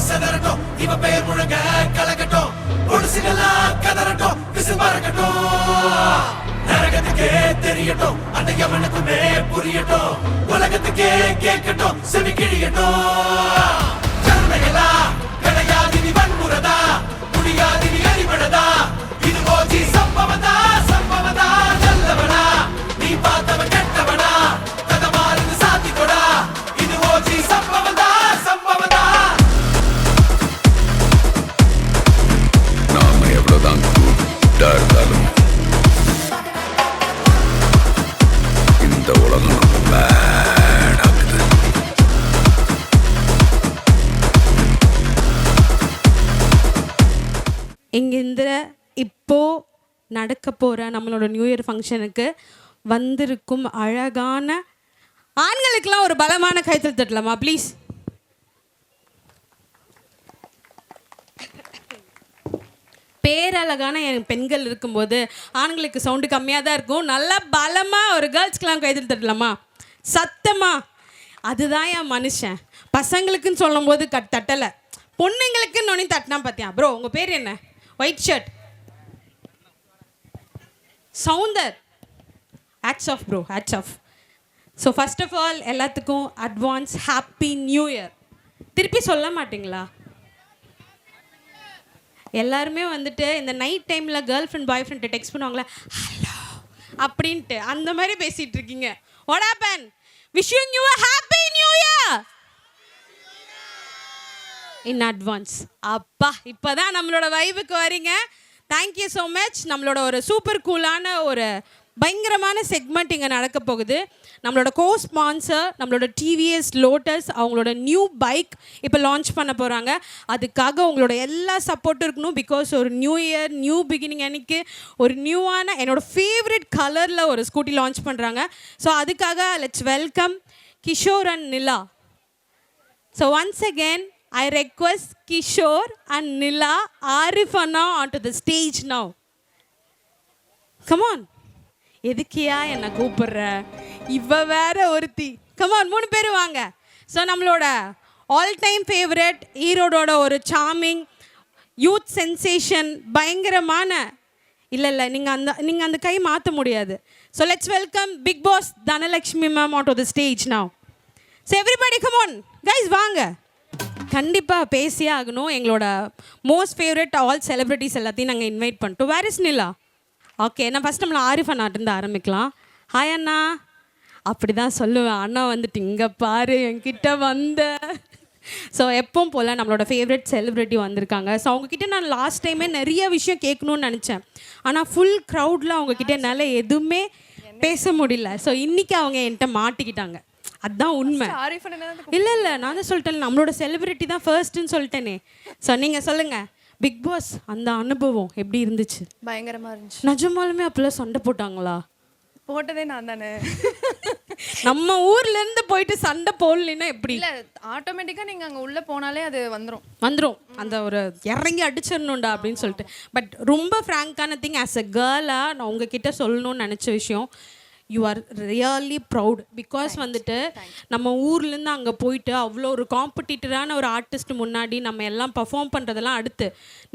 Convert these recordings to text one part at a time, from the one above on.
செதறட்டும் இவ பேர் முழங்க கலக்கட்டும் பொடுசுகளா கதறட்டும் பிசு பறக்கட்டும் நரகத்துக்கே தெரியட்டும் அந்த எவனுக்குமே புரியட்டும் உலகத்துக்கே கேட்கட்டும் செவி கிழியட்டும் ஜனமைகளா கிடையாது நீ வன்முறதா முடியாது நீ அடிபடதா இது ஓஜி சம்பவதா சம்பவதா நல்லவனா நீ பார்த்தவன் கெட்டவனா கதை மாறுது சாத்திக்கொடா இது ஓஜி சம்பவதா சம்பவதா நாம எவ்வளவுதான் கூட்டா இருந்தாலும் இந்த உலகம் ரொம்ப பேட் ஆகுது. இங்கிருந்து இப்போ நடக்க போகிற நம்மளோட நியூ இயர் ஃபங்க்ஷனுக்கு வந்திருக்கும் அழகான ஆண்களுக்கெல்லாம் ஒரு பலமான கைத்தல் தட்டலாமா ப்ளீஸ்? பேரழகான என் பெண்கள் இருக்கும்போது ஆண்களுக்கு சவுண்டு கம்மியாக தான் இருக்கும். நல்லா பலமாக ஒரு கேர்ள்ஸ்க்கெலாம் கைத்தல் தட்டலாமா? சத்தமா அதுதான் என் மனுஷன். பசங்களுக்குன்னு சொல்லும் போது தட்டலை, பொண்ணுங்களுக்குன்னு ஒன்று தட்டினா பார்த்தியா? ப்ரோ உங்கள் பேர் என்ன? White shirt Soundar. Hats off bro, hats off. So first of all எல்லாத்துக்கும் அட்வான்ஸ் ஹாப்பி நியூ இயர். திருப்பி சொல்ல மாட்டிங்களா? எல்லாருமே வந்துட்டு இந்த நைட் டைமில் கேர்ள் ஃப்ரெண்ட் பாய் ஃப்ரெண்ட்டை டெக்ஸ்ட் பண்ணுவாங்களே ஹலோ அப்படின்ட்டு, அந்த மாதிரி பேசிகிட்டு இருக்கீங்க. What happen? Wishing you a happy new year in advance. அப்பா இப்போ தான் நம்மளோட வைபுக்கு வரீங்க. Thank you so much. நம்மளோட ஒரு சூப்பர் கூலான ஒரு பயங்கரமான செக்மெண்ட் இங்கே நடக்க போகுது. நம்மளோட கோ ஸ்பான்சர் நம்மளோட டிவிஎஸ் லோட்டஸ் அவங்களோட நியூ பைக் இப்போ லான்ச் பண்ண போகிறாங்க. அதுக்காக உங்களோட எல்லா சப்போர்ட்டும் இருக்கணும். பிகாஸ் ஒரு நியூ இயர் நியூ பிகினிங் அன்றைக்கி ஒரு நியூவான என்னோடய ஃபேவரட் கலரில் ஒரு ஸ்கூட்டி லான்ச் பண்ணுறாங்க. ஸோ அதுக்காக let's welcome Kishore and Nila. So once again I request Kishore and Nila Arifana onto the stage now. Come on. எதுக்கியா என்னை கூப்பிடுற? இவ வேற ஒருத்தி. Come on, 3 பேர் வாங்க. ஸோ நம்மளோட ஆல் டைம் ஃபேவரட் ஈரோடோட ஒரு சார்மிங் யூத் சென்சேஷன் பயங்கரமான இல்லை நீங்கள் அந்த கை மாற்ற முடியாது. So let's welcome big boss Dhanalakshmi ma'am onto the stage now. So everybody come on guys வாங்க. கண்டிப்பாக பேசியே ஆகணும். எங்களோட மோஸ்ட் ஃபேவரட் ஆல் செலிப்ரிட்டிஸ் எல்லாத்தையும் நாங்கள் இன்வைட் பண்ணிட்டோம். Where is Nila? ஓகே, நான் ஃபஸ்ட் நம்மளை ஆரிஃப் அண்ணாட்டிருந்து ஆரம்பிக்கலாம். ஹாய் அண்ணா. அப்படி தான் சொல்லுவேன். அண்ணா வந்துட்டு இங்கே பாரு என்கிட்ட வந்த. ஸோ எப்பவும் போல் நம்மளோட ஃபேவரட் செலிப்ரிட்டி வந்திருக்காங்க. ஸோ அவங்கக்கிட்ட நான் லாஸ்ட் டைமே நிறைய விஷயம் கேட்கணுன்னு நினச்சேன். ஆனால் ஃபுல் க்ரௌடில் அவங்கக்கிட்ட என்னால் எதுவுமே பேச முடியல. ஸோ இன்றைக்கி அவங்க என்கிட்ட மாட்டிக்கிட்டாங்க. அதுதான் உண்மை. இல்லை நான் தான் சொல்லிட்டேன் நம்மளோட செலிபிரிட்டி தான் ஃபர்ஸ்ட்னு சொல்லிட்டேனே. ஸோ நீங்கள் சொல்லுங்கள், பிக் பாஸ் அந்த அனுபவம் எப்படி இருந்துச்சு? பயங்கரமாக இருந்துச்சு. நிஜமாலுமே அப்போல்லாம் சண்டை போட்டாங்களா? போட்டதே நான் தானே. நம்ம ஊர்லேருந்து போயிட்டு சண்டை போடலைன்னா எப்படி? இல்லை ஆட்டோமேட்டிக்காக நீங்கள் அங்கே உள்ளே போனாலே அது வந்துடும் அந்த ஒரு இறங்கி அடிச்சிடணுண்டா அப்படின்னு சொல்லிட்டு. பட் ரொம்ப ஃப்ராங்கான திங் ஆஸ் அ கேர்ளாக நான் உங்ககிட்ட சொல்லணும்னு நினச்ச விஷயம், you are really proud. Because வந்துட்டு நம்ம ஊர்லேருந்து அங்கே போயிட்டு அவ்வளோ ஒரு காம்படிட்டரான ஒரு ஆர்டிஸ்ட் முன்னாடி நம்ம எல்லாம் பர்ஃபார்ம் பண்ணுறதெல்லாம் அடுத்து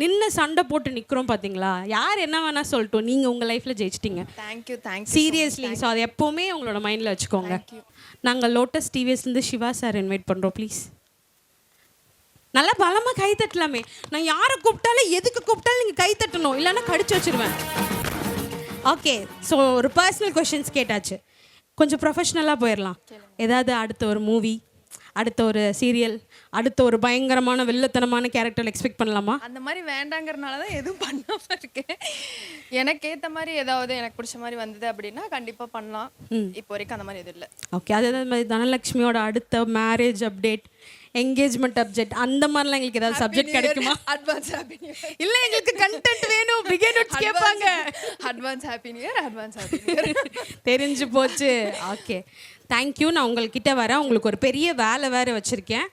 நின்று சண்டை போட்டு நிற்கிறோம் பார்த்தீங்களா? யார் என்ன வேணால் சொல்லட்டும், நீங்கள் உங்கள் லைஃப்பில் ஜெயிச்சிட்டிங்க. Thank you seriously. ஸோ அது எப்போவுமே உங்களோட மைண்டில் வச்சுக்கோங்க. நாங்கள் லோட்டஸ் டிவிஎஸ்லேருந்து சிவா சார் இன்வைட் பண்ணுறோம் ப்ளீஸ். நல்லா பலமாக கை தட்டலாமே. நான் யாரை கூப்பிட்டாலும் எதுக்கு கூப்பிட்டாலும் நீங்கள் கை தட்டணும், இல்லைன்னா கடிச்சு வச்சுருவேன். ஓகே, ஸோ ஒரு பர்சனல் கொஷின்ஸ் கேட்டாச்சு, கொஞ்சம் ப்ரொஃபஷ்னலாக போயிடலாம். ஏதாவது அடுத்த ஒரு மூவி, அடுத்த ஒரு சீரியல், அடுத்த ஒரு பயங்கரமான வெள்ளத்தனமான கேரக்டர் எக்ஸ்பெக்ட் பண்ணலாமா? அந்த மாதிரி வேண்டாங்கிறனால தான் எதுவும் பண்ணாமல் இருக்கேன். எனக்கு ஏற்ற மாதிரி ஏதாவது எனக்கு பிடிச்ச மாதிரி வந்தது அப்படின்னா கண்டிப்பாக பண்ணலாம். இப்போ வரைக்கும் அந்த மாதிரி எதுவும் இல்லை. ஓகே, அதே மாதிரி தனலக்ஷ்மியோட அடுத்த மேரேஜ் அப்டேட், என்கேஜ்மெண்ட் அப்டேட், அந்த மாதிரிலாம் எங்களுக்கு ஏதாவது சப்ஜெக்ட் கிடைக்குமா? Advance happy new year. இல்லை எங்களுக்கு கண்டென்ட் வேணும், பிகின் நோட்ஸ் கேட்பாங்க. Advance happy new year, advance happy new year. தெரிஞ்சு போச்சு. Okay, thank you. நான் உங்கள்கிட்ட வரேன். உங்களுக்கு ஒரு பெரிய வேலை வேறு வச்சுருக்கேன்.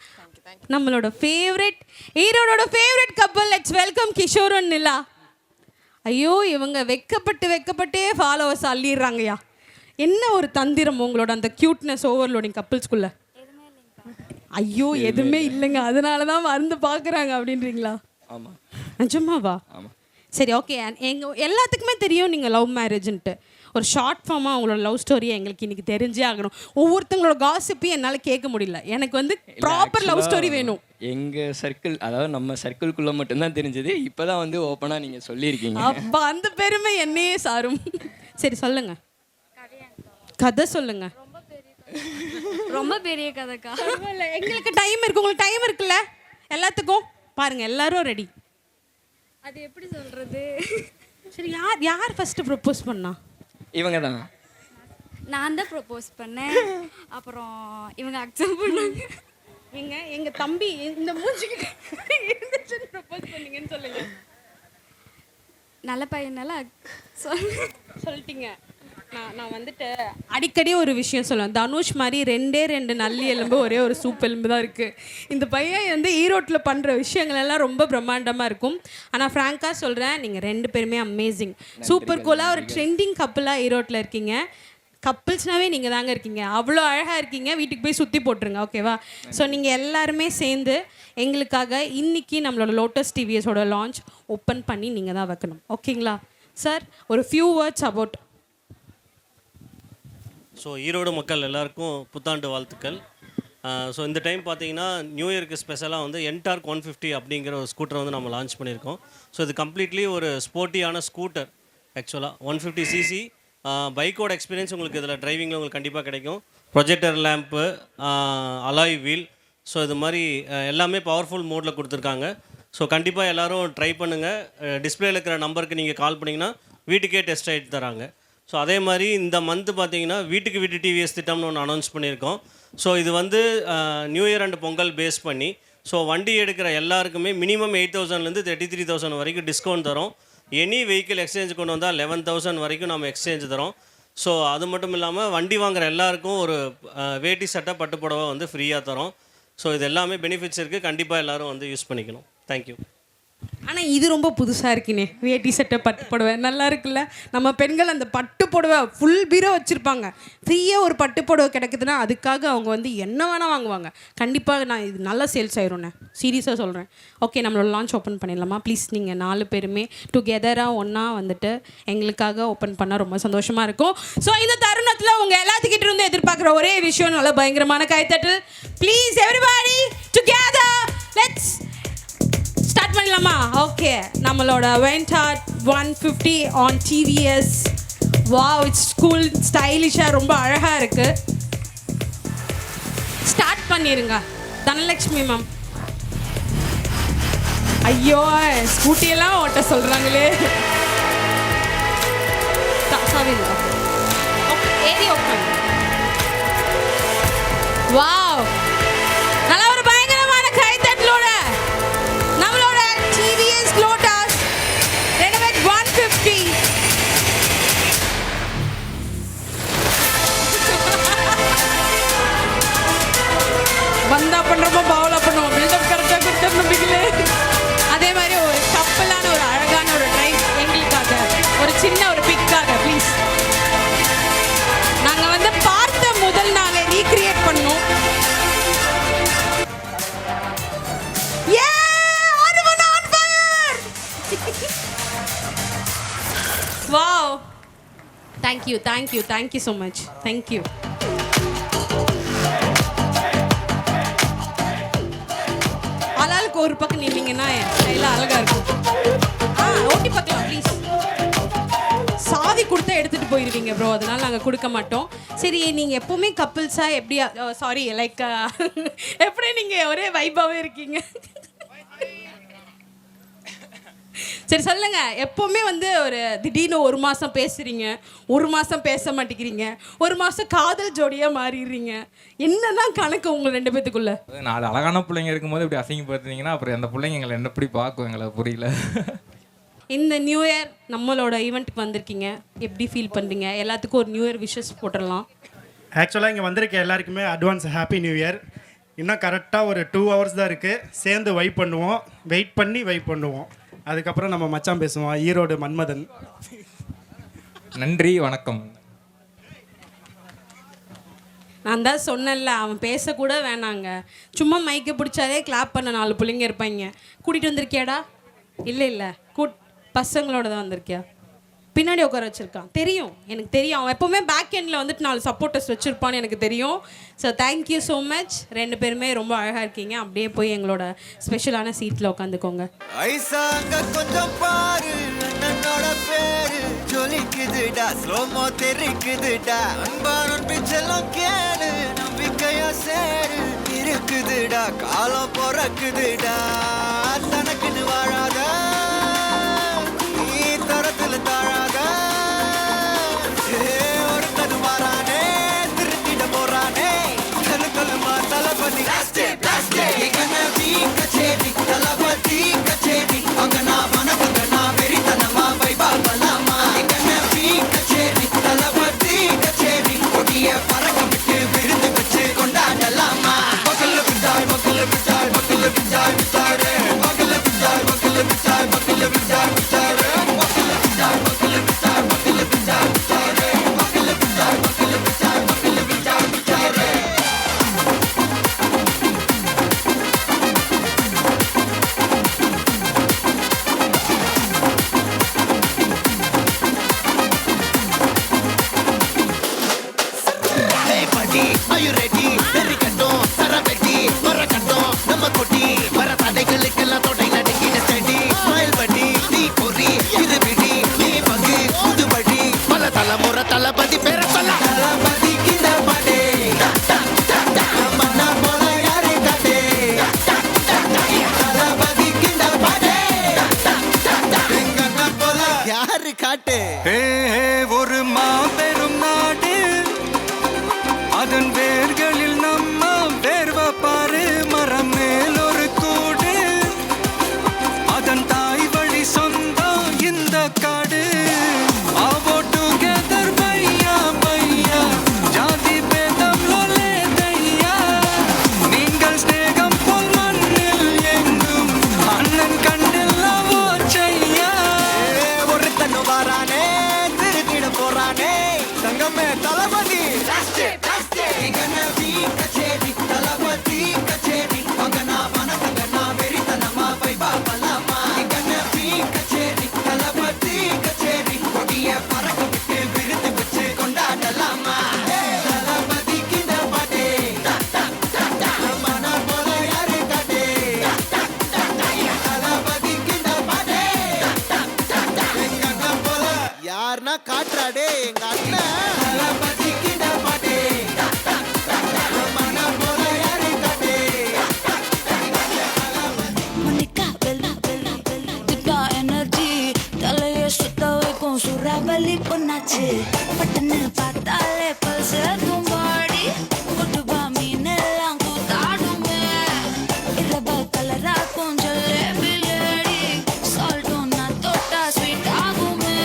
நம்மளோட ஃபேவரட் ஈரோடோட ஃபேவரட் கப்பல், லெட்ஸ் வெல்கம் கிஷோர் அண்ட் நிலா. ஐயோ இவங்க வெக்கப்பட்டே ஃபாலோவர்ஸ் அள்ளிடுறாங்கய்யா. என்ன ஒரு தந்திரம் உங்களோட அந்த க்யூட்னஸ் ஓவர்லோடிங் கப்பிள்ஸ்குள்ள? ஐயோ எதுவுமே இல்லைங்க, அதனால தான் வந்து பார்க்குறாங்க அப்படின்றீங்களா? ஆமாம். நிஜமாவா? ஆமாம். சரி ஓகே, எங்கள் எல்லாத்துக்குமே தெரியும் நீங்கள் லவ் மேரேஜ்ன்ட்டு. ஒரு ஷார்ட் ஃபார்மாக அவங்களோட லவ் ஸ்டோரியை எங்களுக்கு இன்றைக்கி தெரிஞ்சே ஆகணும். ஒவ்வொருத்தங்களோட காசிப்பையும் என்னால் கேட்க முடியல. எனக்கு வந்து ப்ராப்பர் லவ் ஸ்டோரி வேணும். எங்கள் சர்க்கிள், அதாவது நம்ம சர்க்கிள்குள்ளே மட்டும்தான் தெரிஞ்சது. இப்போ தான் வந்து ஓப்பனாக நீங்கள் சொல்லியிருக்கீங்க. அப்போ அந்த பெருமை என்னையே சாரும். சரி சொல்லுங்க, கதை சொல்லுங்க. ரொம்ப பெரிய கதைக்கா. எங்களுக்கு டைம் இருக்கு, உங்களுக்கு டைம் இருக்குல்ல எல்லாத்துக்கும். பாருங்க எல்லாரும் ரெடி. அது எப்படி சொல்றது? சரி யார் ஃபர்ஸ்ட் ப்ரொபோஸ் பண்ணா? இவங்க தான். நான் தான் ப்ரொபோஸ் பண்ணேன். அப்புறம் இவங்க அக்செப்ட் பண்ணாங்க. எங்க தம்பி இந்த மூஞ்சிக்கு ப்ரொபோஸ் பண்ணீங்கன்னு சொல்லுங்க. நல்ல பையனால சொல்லிட்டீங்க. நான் வந்துட்டு அடிக்கடி ஒரு விஷயம் சொல்லுவேன். தனுஷ் மாதிரி ரெண்டு நல்லி எலும்பு, ஒரே ஒரு சூப் எலும்பு தான் இருக்குது. இந்த பையன் வந்து ஈரோட்டில் பண்ணுற விஷயங்கள் எல்லாம் ரொம்ப பிரம்மாண்டமாக இருக்கும். ஆனால் ஃப்ராங்காக சொல்கிறேன், நீங்கள் 2 பேருமே அமேசிங், சூப்பர் கூலாக ஒரு ட்ரெண்டிங் கப்புளாக ஈரோட்டில் இருக்கீங்க. கப்பிள்ஸ்னாவே நீங்கள் தாங்க இருக்கீங்க. அவ்வளோ அழகாக இருக்கீங்க. வீட்டுக்கு போய் சுற்றி போட்டுருங்க, ஓகேவா? ஸோ நீங்கள் எல்லாருமே சேர்ந்து எங்களுக்காக இன்றைக்கி நம்மளோட லோட்டஸ் டிவிஎஸோட லான்ச் ஓப்பன் பண்ணி நீங்கள் தான் வைக்கணும், ஓகேங்களா? சார் ஒரு few words about. So Erode மக்கள் எல்லாருக்கும் புத்தாண்டு வாழ்த்துக்கள். ஸோ இந்த டைம் பார்த்தீங்கன்னா நியூ இயருக்கு ஸ்பெஷலாக வந்து என்டார்க் 150 அப்படிங்கிற ஒரு ஸ்கூட்டரை வந்து நம்ம லான்ச் பண்ணியிருக்கோம். ஸோ இது கம்ப்ளீட்லி ஒரு ஸ்போர்ட்டியான ஸ்கூட்டர். ஆக்சுவலாக 150cc பைக்கோட எக்ஸ்பீரியன்ஸ் உங்களுக்கு இதில் டிரைவிங்கில் உங்களுக்கு கண்டிப்பாக கிடைக்கும். Projector lamp, alloy wheel, so இது மாதிரி எல்லாமே பவர்ஃபுல் மோடில் கொடுத்துருக்காங்க. ஸோ கண்டிப்பாக எல்லோரும் ட்ரை பண்ணுங்கள். டிஸ்பிளேல இருக்கிற நம்பருக்கு நீங்கள் கால் பண்ணிங்கன்னா வீட்டுக்கே டெஸ்ட் ரைட் தராங்க. ஸோ அதே மாதிரி இந்த மந்த்து பார்த்தீங்கன்னா வீட்டுக்கு வீட்டு டிவிஎஸ் திட்டம்னு ஒன்று அனௌன்ஸ் பண்ணியிருக்கோம். ஸோ இது வந்து new year and Pongal base பண்ணி, ஸோ வண்டி எடுக்கிற எல்லாருக்குமே மினிமம் 8,000லேருந்து 33,000 வரைக்கும் டிஸ்கவுண்ட் தரோம். எனி வெஹிக்கிள் எக்ஸ்சேஞ்ச் கொண்டு வந்தால் 11,000 வரைக்கும் நம்ம எக்ஸ்சேஞ்ச் தரோம். ஸோ அது மட்டும் இல்லாமல் வண்டி வாங்குகிற எல்லாருக்கும் ஒரு வேட்டி சட்டை பட்டு புடவை வந்து ஃப்ரீயாக தரோம். ஸோ இது எல்லாமே பெனிஃபிட்ஸ் இருக்குது. கண்டிப்பாக எல்லோரும் வந்து யூஸ் பண்ணிக்கணும். தேங்க்யூ. ஆனால் இது ரொம்ப புதுசாக இருக்குனே, வேட்டி சட்டை பட்டு புடவை நல்லா இருக்குல்ல. நம்ம பெண்கள் அந்த பட்டு புடவை ஃபுல் பீரோ வச்சுருப்பாங்க. ஃப்ரீயாக ஒரு பட்டு புடவை கிடைக்குதுன்னா அதுக்காக அவங்க வந்து என்ன வேணால் வாங்குவாங்க. கண்டிப்பாக நான் இது நல்லா சேல்ஸ் ஆயிரும்ண்ணே, சீரியஸாக சொல்கிறேன். ஓகே, நம்மளோட லான்ச் ஓப்பன் பண்ணிடலாமா ப்ளீஸ்? நீங்கள் 4 பேருமே டுகெதராக ஒன்றா வந்துட்டு எங்களுக்காக ஓப்பன் பண்ணால் ரொம்ப சந்தோஷமாக இருக்கும். ஸோ இந்த தருணத்தில் உங்கள் எல்லாத்துக்கிட்ட இருந்து எதிர்பார்க்குற ஒரே விஷயம் நல்ல பயங்கரமான கைத்தட்டல். Please everybody together, let's start பண்ணலாமா? ஓகே, நம்மளோட Ntorq 150 on TVS. Wow, it's cool, ஸ்டைலிஷாக ரொம்ப அழகாக இருக்குது. ஸ்டார்ட் பண்ணிடுங்க தனலக்ஷ்மி மேம். ஐயோ ஸ்கூட்டியெல்லாம் ஓட்ட சொல்கிறாங்களே. ஏறி ஓப்பன். வாவ், நல்லா ஒரு பயங்கரமான கைத்தட்டலோட நம்மளோட டிவிஎஸ் லோட்டஸ் ரெனோவேட் 150. வந்தா பண்ணுறப்போ பவுலா பண்ணுவோம், பில்டப் கரெக்டாக கொடுத்து நம்பிக்கலே. அதே மாதிரி ஒரு கப்பலான ஒரு அழகான ஒரு ட்ரைவ் எங்களுக்காக, ஒரு சின்ன ஒரு பிக்காக ப்ளீஸ். நாங்கள் வந்து பார்த்த முதல் நாளை ரீக்ரியேட் பண்ணோம். Wow, thank you so much, thank you. ஆளாளுக்கு ஒரு பக்கம் நின்னீங்கன்னா ஸ்டைலாக அழகாக இருக்கும். ஓட்டி பார்க்கலாம் ப்ளீஸ். சாவி கொடுத்தா எடுத்துகிட்டு போயிடுவீங்க ப்ரோ, அதனால நாங்கள் கொடுக்க மாட்டோம். சரி, நீங்கள் எப்போவுமே கப்பிள்ஸாக எப்படி, சாரி லைக் எப்படி நீங்கள் ஒரே வைபாகவே இருக்கீங்க? சரி சொல்லுங்க, எப்போவுமே வந்து ஒரு திடீர்னு 1 மாதம் பேசுகிறீங்க, 1 மாதம் பேச மாட்டேங்கிறீங்க, 1 மாதம் காதல் ஜோடியாக மாறிடுறீங்க. என்னதான் கணக்கு உங்கள் 2 பேத்துக்குள்ள? நான் அது அழகான பிள்ளைங்க இருக்கும்போது இப்படி அசிங்கப்படுத்துனீங்கன்னா அப்புறம் அந்த பிள்ளைங்க எங்களை என்ன எப்படி பார்க்கும், எங்களை புரியல. இந்த நியூ இயர் நம்மளோட ஈவெண்ட்டுக்கு வந்திருக்கீங்க, எப்படி ஃபீல் பண்ணுறீங்க? எல்லாத்துக்கும் ஒரு நியூ இயர் விஷஸ் போட்டுடலாம். ஆக்சுவலாக இங்கே வந்திருக்க எல்லாருக்குமே அட்வான்ஸ் ஹாப்பி நியூ இயர். இன்னும் கரெக்டாக ஒரு 2 hours தான் இருக்குது. சேர்ந்து வைப் பண்ணுவோம், வெயிட் பண்ணி வைப் பண்ணுவோம். அதுக்கப்புறம் நம்ம மச்சான் பேசுவோம், ஈரோடு மன்மதன். நன்றி, வணக்கம். நான் தான் சொன்னேன்ல, அவன் பேசக்கூட வேணாங்க, சும்மா மைக்கை பிடிச்சாலே கிளாப் பண்ண 4 பிள்ளைங்க இருப்பாங்க. கூட்டிகிட்டு வந்திருக்கியாடா? இல்லை பசங்களோட தான் வந்திருக்கியா? பின்னாடி உட்கார வச்சுருக்கான், தெரியும், எனக்கு தெரியும். அவன் எப்போவுமே பேக் எண்டில் வந்துட்டு 4 சப்போர்ட்டர்ஸ் வச்சுருப்பான்னு எனக்கு தெரியும். So thank you so much. 2 பேருமே ரொம்ப அழகாக இருக்கீங்க. அப்படியே போய் எங்களோட ஸ்பெஷலான சீட்டில் உட்காந்துக்கோங்க. ஐசாங்க கொஞ்சம் பாரு, அண்ணனோட பேரு ஜொலிக்குதுடா, ஸ்லோமோ தெரிக்குதுடா, அன்பான பிச்செல்லாம் கேளு, நம்பிக்கையா சேரு, இருக்குதுடா, காலம் பிறக்குதுடா, தனக்குன்னு வாழாத, நீ தரத்துல தாழாத, ஒருத்தனு மாறானே, திருத்திட போறானே, கலுமா தளபதி கச்சேரி, தளபதி கச்சேரி, அங்கனா வனக்கங்கனா வெறித்தனமா வைபா பலாமா, கச்சேரி, தளபதி கச்சேரி, கொடிய பறக்க விட்டு விருந்து வச்சு கொண்டாடலாமா, பக்கல்ல விட்டாய் பக்கல்ல விட்டாய் பக்கல்ல விட்டாய் விட்டாரே, பக்கல்ல விட்டாய் பக்கல்ல விட்டாய் பக்கல்ல விட்டாய் விட்டாரே, பக்கல்ல விட்டாய் பக்கல்ல விட்டாய் பக்கல்ல விட்டாய் விட்டாரே, பக்கல்ல விட்டாய் பக்கல்ல விட்டாய் பக்கல்ல விட்டாய் விட்டாரே. Hey buddy, are you ready? Derikattom, Saraveti, Varakattom, நம்ம கொட்டி வர தடைகளுக்கெல்லாம் தொடை நடுங்கிட ஸ்டடி. Smile buddy, நீ பொறி, இது விடி, நீ பங்கு, புதுபடி, பல தலைமுறை தளபதி பேர சொல்ல. தளபதிக்கு இந்த பாடே, மன்னா போல யாரே காட்டே, தளபதிக்கு இந்த பாடே, எங்க அண்ணா போல யாரு காட்டு. ஒரு மாபெரும் நாடு, அதன் வேர்களில் நம்ம வேர்வ பாரு, மரம் மேல் ஒரு கூடு, அதன் தாய் வழி சொந்தம் இந்த காடு. ஆவோ டுகெதர் பையா பையா, ஜாதி பேதம் லோலே தையா, நீங்கள் ஸ்நேகம் போல் மண்ணில் எங்கும் அண்ணன் கண்டில்லவோ செய்யா. ஒருத்தனு வாரானே, திருத்திட போறானே, தங்கமே தளபதி கச்சேரி, தளபதி கச்சேரி, அங்கனா வனக்கங்கனா வெறித்தனமா வைபா பலாமா, கச்சேரி, தளபதி கச்சேரி, கொடிய பறக்க விட்டு விருந்து வச்சு கொண்டாடலாமா, தளபதிக்கு இந்த பாட்டே, மனா போல யாரு காட்டே, தளபதிக்கு இந்த பாட்டே, எங்க அண்ணன் போல யாருன்னா காட்டுறாடே, எங்க அண்ணன் தளபதிக்கு இந்த பாட்டே, மனா போல யாரு காட்டே. Monica, bella, bella, bella, திட்டா எனர்ஜி தலையை சுத்த வைக்கும் சுறாவளி பொண்ணாச்சு, பட்டுன்னு பார்த்தாலே பல்ஸ் ஏத்தும் பாடி, கொட்டுபா மீன் எல்லாம் கூத்தாடுமே, இரவ கலராக்கும் ஜல்லேபி லேடி, சால்ட்டும் நான் தொட்டா ஸ்வீட் ஆகுமே.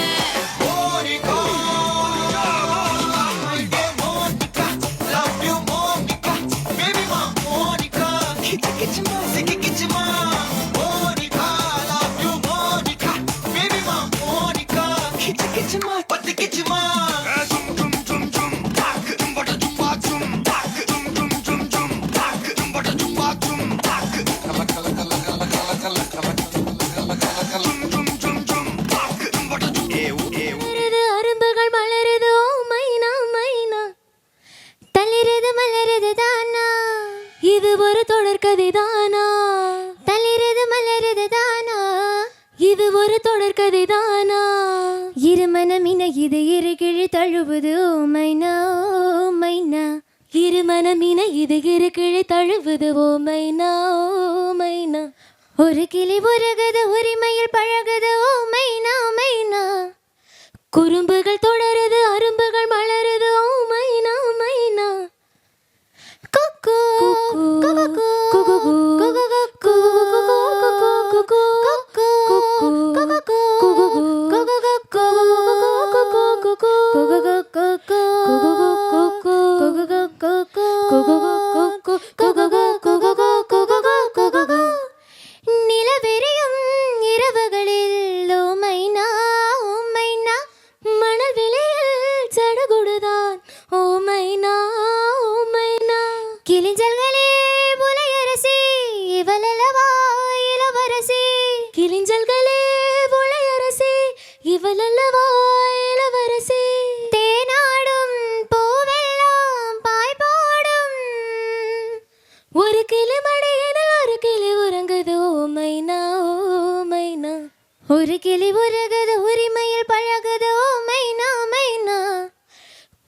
அரும்புகள் மலருது ஓ மைனா மைனா, தளிரது மலரது தானா, இது ஒரு தொடர்கதை தானா, தளிரது மலரது தானா, இது ஒரு தொடர்கதை தானா, இருமனமின இது இரு கிழி தழுவுது ஓ மைனா ஓ மைனா, இருமனமின இது இரு கிழி தழுவுது ஓ மைனா ஓ மைனா, ஒரு கிளி உருகுது உரிமையில் பழகுது ஓ மைனா மைனா, குறும்புகள் தொடருது அரும்புகள் மலருது ஓ மைனா மைனா, கொக்கோ கொக்கோ கொக்கோ கொக்கோ நிலவெறியும் இரவுகளில் கிளிஞ்சல்களே புலையரசி இவளல்லவா இளவரசி கிளிஞ்சல்களே புலையரசி இவளல்லவா இளவரசி தேனாடும் பூவெல்லாம் பாய் போடும் ஒரு கிளி மடியினில் ஒரு கிளி உறங்குது ஓ மைனா ஒரு கிளி உறகுது உரிமையில் பழகுது ஓ மைனா மைனா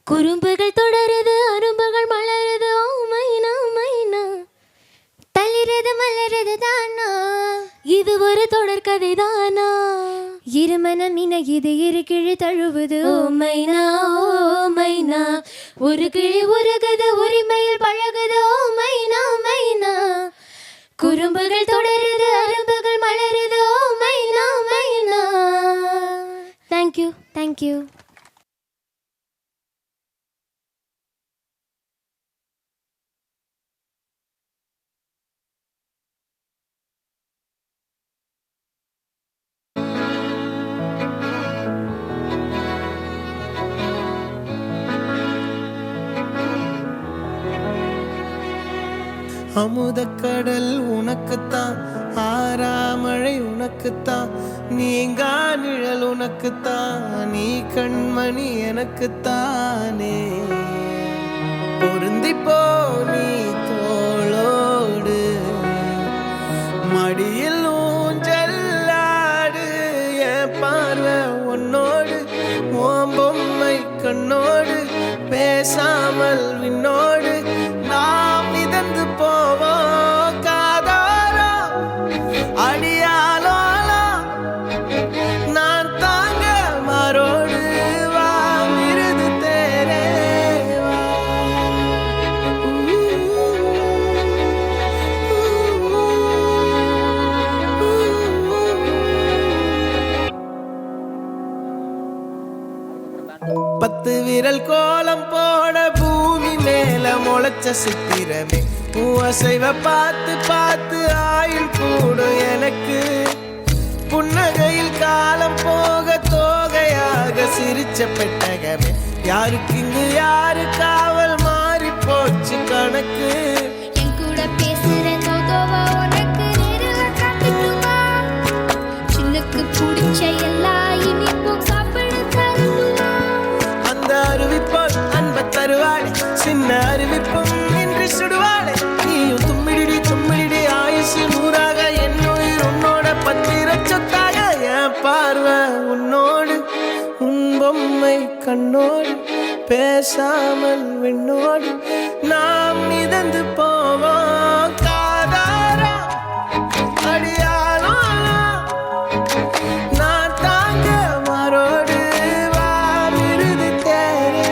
குறும்புகள் தொடருது அரும்புகள் மலருது ஓ மைனா மைனா தளிரது மலரது தானா இது ஒரு தொடர்கதை தானா இருமனம் இணையுது இரு கிளி தழுவுது ஓ மைனா ஒரு கிளி உருகுது உரிமையில் பழகுது ஓ மைனா மைனா குறும்புகள் தொடருது அரும்புகள் மலருது ஓ மைனா மைனா. தேங்க்யூ அமுதக்கடல் உனக்குத்தான் ஆறாமழை உனக்குத்தான் நீங்கா நிழல் உனக்குத்தான் நீ கண்மணி எனக்குத்தானே பொருந்திப்போ நீ தோளோடு மடியில் ஊஞ்சல்லாடு என் பார்வை உன்னோடு ஓம் பொம்மை கண்ணோடு பேசாமல் விண்ணோடு நாம் மிதந்து போவோம் காதாரோ அடியாலோ நான் தாங்க மாறோடு வா மிருது தேரே வா. பத்து விரல் கோலம் போட பூமி மேல முளைச்ச சித்திரமே அசைவ பார்த்து பார்த்து ஆயுள் கூடும் எனக்கு புன்னகையில் காலம் போக தோகையாக சிரிச்ச பெட்டகமே யாருக்கு இங்கு யாரு காவல் மாறி போச்சு கணக்கு என் கூட பேசுற தோதோவா உனக்கு நேரில் காட்டுமா சின்னக்கு பிடிச்ச எல்லா இனிப்பும் சாப்பிட தருமா அந்த அறிவிப்போல் அன்ப தருவாளே சின்ன அறிவிப்பும் இன்று சுடுவாளே நீயும் தும்மிடி ஆயுசு நூறாக என் உயிர் உன்னோட பத்திர சொத்தாக என் பார்வை உன்னோடு உன் பொம்மை கண்ணோடு பேசாமல் விண்ணோடு நாம் மிதந்து போவோம் காதாரா அடியாலோ நான் தாங்க மாறோடு வா மிருது தேரே.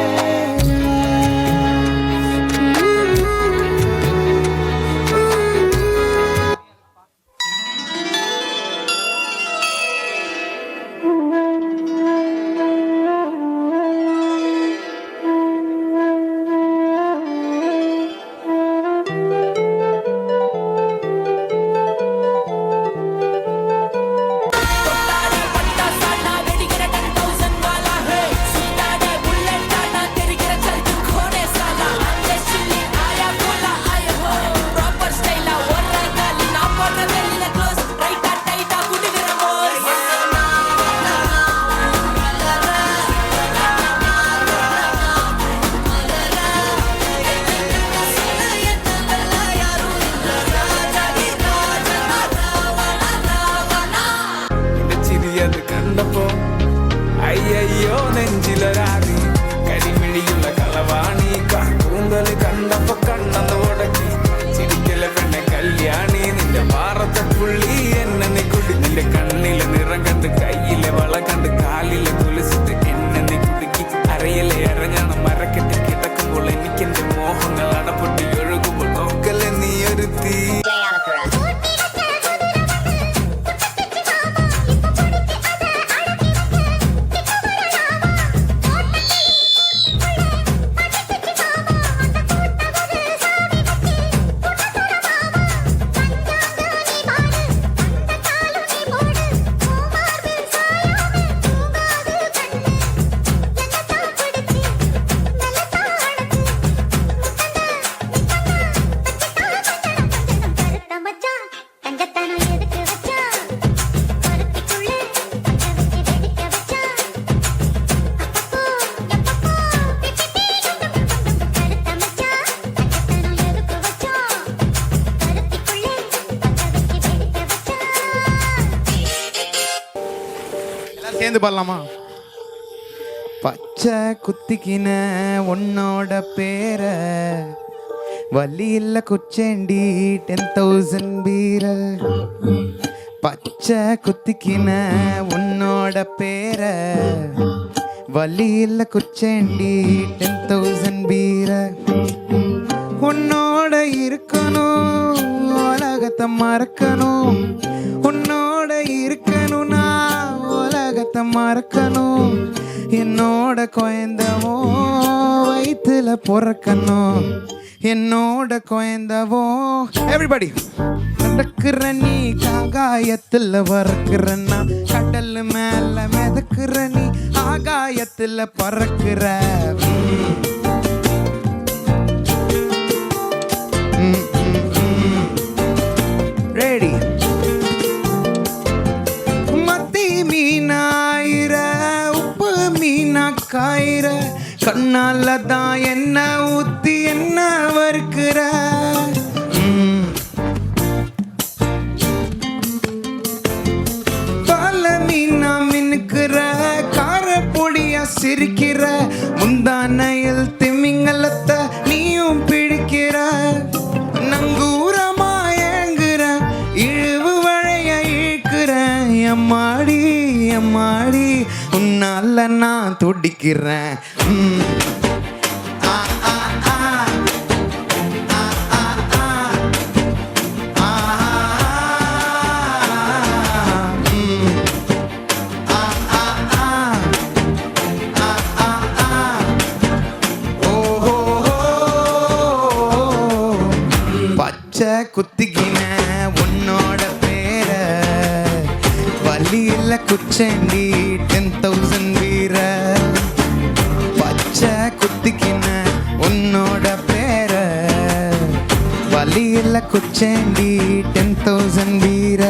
ചിരിയത് കണ്ടപ്പോ അയ്യോ നെഞ്ചിലൊരാതി കരിമിഴിയുള്ള കളവാണി കൂന്തല് കണ്ടപ്പോ കണ്ണന്ന് ഉടക്കി ചിരിക്കല പെണ്ണെ കല്യാണി നിന്റെ മാറത്തെ പുള്ളി എന്നെ നീ കുടി നിന്റെ കണ്ണിലെ നിറം കണ്ട് കയ്യിലെ വള കണ്ട് കാലിലെ കുലിച്ചിട്ട് എന്നെ നീ കുടുക്കി അരയിലെ അരഞ്ഞാണ് മരക്കെട്ടി കിടക്കുമ്പോൾ എനിക്കെന്റെ മോഹങ്ങൾ അടപൊട്ടി ഒഴുകുമ്പോൾ നോക്കല്ലേ നീ ഒരു തീ என்ன சேர்ந்து பாடலாமா? பச்சை குத்திக்கின உன்னோட பேர வலி இல்ல குச்சேண்டி 10,000 பீர. பச்சை குத்திக்கின உன்னோட பேர வலி இல்ல குச்சேண்டி 10,000 பீர. உன்னோட இருக்கணும் உலகத்தை மறக்கணும், உன்னோட இருக்கணும்னா உலகத்தை மறக்கணும். என்னோட குழந்தவோ வயிற்றுல பிறக்கணும், என்னோட குழந்தவோ. எவ்ரிபடி நடக்கிற நீ காகாயத்தில் வறக்குறன்னா, கடல் மேல மிதக்குற நீ ஆகாயத்தில் பறக்குற. ரெடி மத்தி மீனாயிர உப்பு மீனாக்காயிர கண்ணால தான் என்ன ஊத்தி என்ன வறுக்கிற. பால மீனா மினுக்கிற கார பொடியா சிரிக்கிற, முந்தானையில் திமிங்கலத்தை நீயும் பிடிக்கிற. நங்கூரமா ஏங்குற இழுவு வழைய இழுக்கிற. எம்மாடி எம்மாடி உன்னால நான் துடிக்கிறேன். பச்சை குத்திக்கின உன்னோட பேர வலி இல்ல குச்சேண்டி 10,000 வீர. பச்சை குத்திக்கின உன்னோட பேர வலி இல்ல குச்சேண்டி 10,000 வீர.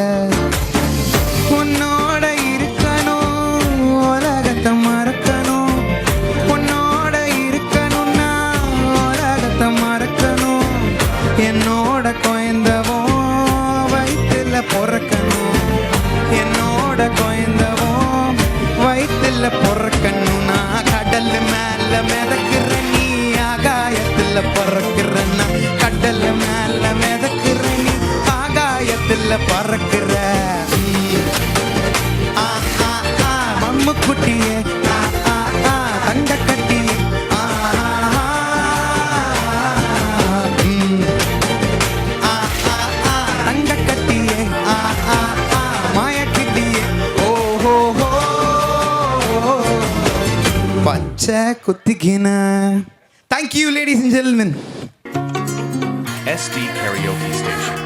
உன்னோட இருக்கணும் உலகத்தை மறக்கணும், உன்னோட இருக்கணும்னா உலகத்தை மறக்கணும். என்னோட குழந்தவோ வயிற்றுல பிறக்கணும், என்னோட குழந்தவோ வயிற்றுல பிறக்கணும்னா. கடல் மேல மிதக்குற நீ ஆகாயத்தில் பறக்குறன்னா, கடல் மேல மிதக்குற நீ ஆகாயத்தில் பறக்குற. மம்மு குட்டியே தங்க கட்டியே தங்க கட்டியே மாயக்கிட்டியே. ஓஹோ பச்சை குத்திக்கின. Thank you ladies and gentlemen. SD Karaoke Station.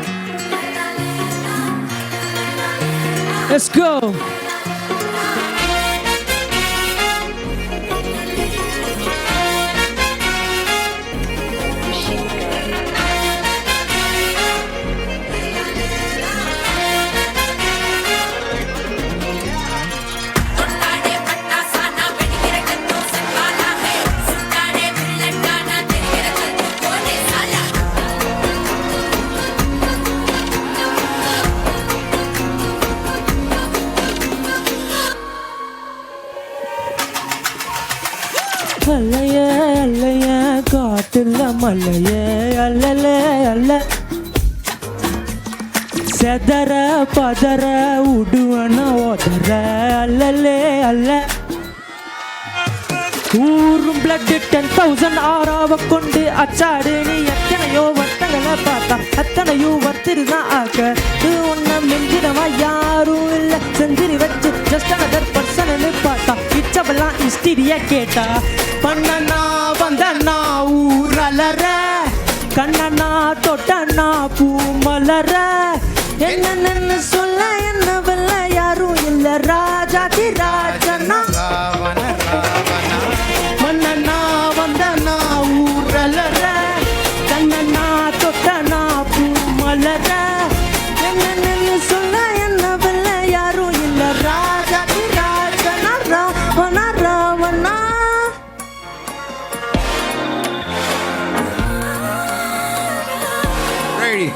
Let's go. அல்லைய அல்லைய காட்டுல மல்லைய அல்லல அல்ல செதற பதற உடுவன ஓதற அல்லலே அல்ல. ஊரும் பிளட் 10,000 ஆறாவ கொண்டு அச்சாடு நீ எத்தனையோ வர்த்தங்களை பார்த்தா அத்தனையோ வர்த்திருதான் ஆக்க. ஒன்ன மிஞ்சிடவா யாரும் இல்ல செஞ்சிரி வச்சு ஜஸ்ட் அனதர் பர்சன்னு பார்த்தா இச்சவெல்லாம் ஹிஸ்டரியா கேட்டா. பண்ணனா வந்தனா ஊரலற கண்ணனா தொட்டனா பூ மலர. என்னன்னு சொல்ல என்னவல்ல யாரும் இல்ல ராஜாதி ராஜனா. மன்னனா வந்தனா ஊரலற கண்ணனா தொட்டனா பூ மலர. என்னன்னு சொல்ல என்னவல்ல யாரும் இல்ல ராஜாதி ராஜனா ராவணா ராவணா. Ready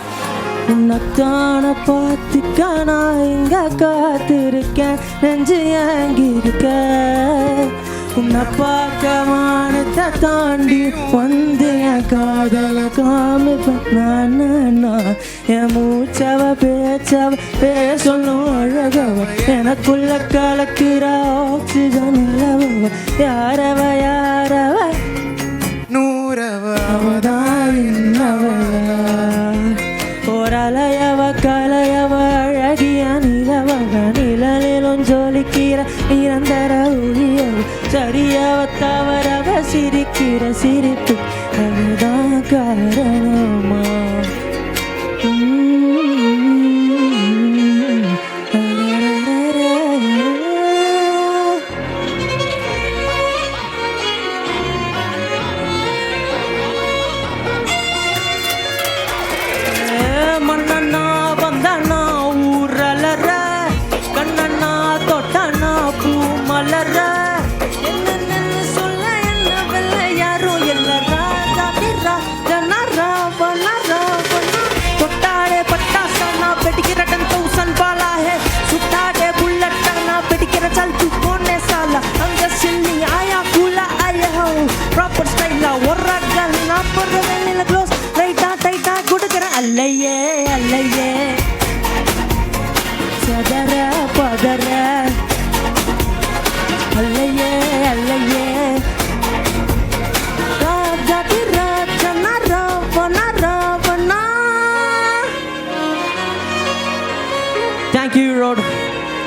உன்னத்தான பார்த்துக்க நான் இங்க காத்திருக்கேன் நெஞ்சு ஏங்கிருக்க உன்னை பார்க்க வானத்தை தாண்டி வந்து என் காதல காமிப்பேன் நான் என் மூச்சவ பேச்சவ பேசணும் அழகவ எனக்குள்ள கலக்கிற ஆக்சிஜன் இலவ யாரவ யாரவ நூறவதான் இன்னவளா ஓரலையவ கலையவ அழகிய நிலவக நிழலிலும் ஜொலிக்கிற நிரந்தர ஒளியவ சரியவ தவறவ சிரிக்கிற சிரிப்பு அதுதான் காரணமா மன்னண்ணா வந்தண்ணா ஊரலற கண்ணண்ணா தொட்டண்ணா பூ மலர என்னன்னு சொல்ல என்ன வெல்ல யாரும் இல்லறா ஜாதிரா ஜனரா வனரா தொட்டாடே பட்டாசனா பெடிக்கிற 10,000 பாலா है சுட்டாடே புல்லட்டனா பெடிக்கிற चल तू कोने साला அங்க சில்லி ஆயா கூலா ஆயா ஹோ ப்ராப்பர் ஸ்டைலா ஒரகல் ना पर வெல்ல க்ளோஸ் ரைட்டா டைட்டா குடுக்குற அல்லையே அல்லையே சதர பதற அல்லையே அல்லையே ராஜாதிர ஜனர வனர வனா Thank you, Rod.